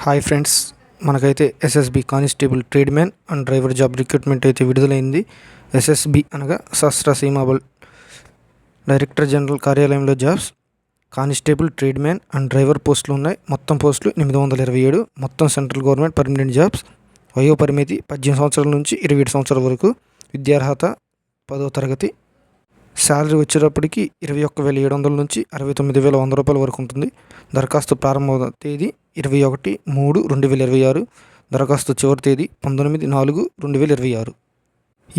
Hi friends, మనకైతే SSB constable trade man and driver job recruitment అయితే విడుదలైంది. SSB అనగా సశస్త్ర సీమాబల్ డైరెక్టర్ జనరల్ కార్యాలయంలో jobs. Constable, trade man and driver పోస్టులు ఉన్నాయి. మొత్తం పోస్టులు 827. మొత్తం సెంట్రల్ గవర్నమెంట్ పర్మనెంట్ జాబ్స్. వయో పరిమితి 18 సంవత్సరాల నుంచి 27 సంవత్సరాల వరకు. విద్యార్హత 10వ తరగతి. శాలరీ వచ్చేటప్పటికి 21,700 నుంచి 69,100 రూపాయల వరకు ఉంటుంది. దరఖాస్తు ప్రారంభ తేదీ 21/3/2026. దరఖాస్తు చివరి తేదీ 19/4/2026.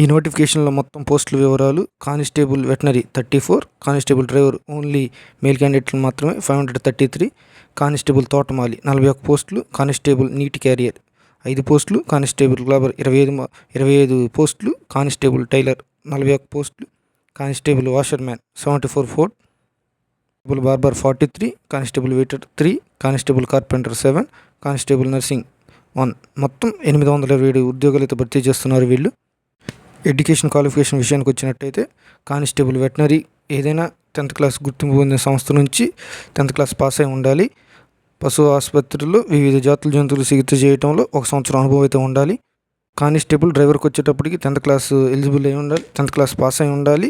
ఈ నోటిఫికేషన్లో మొత్తం పోస్టుల వివరాలు: constable veterinary 34, constable driver only male క్యాండిడేట్లు మాత్రమే 533, కానిస్టేబుల్ తోటమాలి 41 పోస్టులు, కానిస్టేబుల్ నీటి క్యారియర్ 5 పోస్టులు, కానిస్టేబుల్ లేబర్ 25 పోస్టులు, కానిస్టేబుల్ టైలర్ 41 పోస్టులు, constable washer man 74 post, constable barber 43, constable waiter 3, constable carpenter 7, constable nursing 1. మొత్తం 827 ఉద్యోగాలు అయితే భర్తీ చేస్తున్నారు వీళ్ళు. ఎడ్యుకేషన్ క్వాలిఫికేషన్ విషయానికి వచ్చినట్టయితే కానిస్టేబుల్ వెటనరీ ఏదైనా 10th క్లాస్ గుర్తింపు పొందిన సంస్థ నుంచి 10th క్లాస్ పాస్ అయి ఉండాలి. పశు ఆసుపత్రుల్లో వివిధ జాతుల జంతువులు చికిత్స చేయడంలో 1 సంవత్సరం అనుభవం అయితే ఉండాలి. కానిస్టేబుల్ డ్రైవర్కి వచ్చేటప్పటికి 10th క్లాస్ ఎలిజిబుల్ అయి ఉండాలి, 10th క్లాస్ పాస్ అయి ఉండాలి.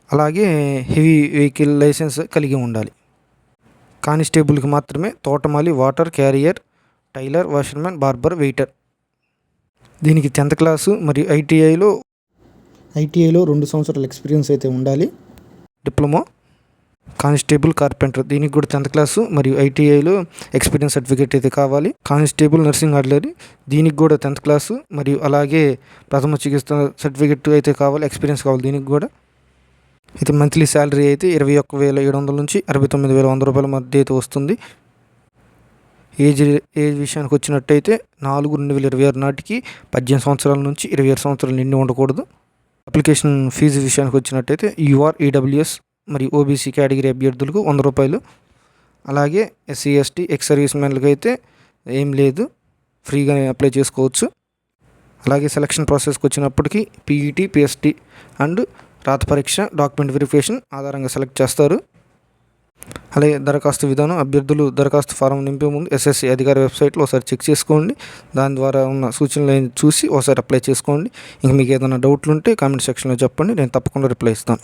అలాగే హెవీ వెహికల్ లైసెన్స్ కలిగి ఉండాలి. కానిస్టేబుల్కి మాత్రమే తోటమాలి, water carrier, tailor, washerman, barber, waiter. దీనికి 10th క్లాసు మరియు ఐటీఐలో 2 సంవత్సరాల ఎక్స్పీరియన్స్ అయితే ఉండాలి. డిప్లొమా. కానిస్టేబుల్ కార్పెంటర్ దీనికి కూడా 10th క్లాసు మరియు ఐటీఐలో ఎక్స్పీరియన్స్ సర్టిఫికేట్ అయితే కావాలి. కానిస్టేబుల్ నర్సింగ్ ఆర్టిలరీ దీనికి కూడా 10th క్లాసు మరియు అలాగే ప్రథమ చికిత్స సర్టిఫికేట్ అయితే కావాలి, ఎక్స్పీరియన్స్ కావాలి దీనికి కూడా. అయితే మంత్లీ శాలరీ అయితే 21,700 నుంచి 69,100 రూపాయల మధ్య అయితే వస్తుంది. ఏజ్ విషయానికి వచ్చినట్టయితే 4/2026 నాటికి 18 సంవత్సరాల నుంచి 27 సంవత్సరాలు నిండి ఉండకూడదు. అప్లికేషన్ ఫీజు విషయానికి వచ్చినట్టయితే యూఆర్, ఈడబ్ల్యూఎస్ మరియు ఓబీసీ కేటగిరీ అభ్యర్థులకు 100 రూపాయలు. అలాగే ఎస్సీ, ఎస్టీ, ఎక్స్ సర్వీస్ మ్యాన్లకు అయితే ఏం లేదు, ఫ్రీగానే అప్లై చేసుకోవచ్చు. అలాగే సెలక్షన్ ప్రాసెస్కి వచ్చినప్పటికీ పీఈటీ, పిఎస్టీ అండ్ రాత పరీక్ష, డాక్యుమెంట్ వెరిఫికేషన్ ఆధారంగా సెలెక్ట్ చేస్తారు. అలాగే దరఖాస్తు విధానం: అభ్యర్థులు దరఖాస్తు ఫారం నింపే ముందు ఎస్ఎస్సి అధికార వెబ్సైట్లో ఒకసారి చెక్ చేసుకోండి. దాని ద్వారా ఉన్న సూచనలు చూసి ఒకసారి అప్లై చేసుకోండి. ఇంకా మీకు ఏదైనా డౌట్లు ఉంటే కామెంట్ సెక్షన్లో చెప్పండి, నేను తప్పకుండా రిప్లై ఇస్తాను.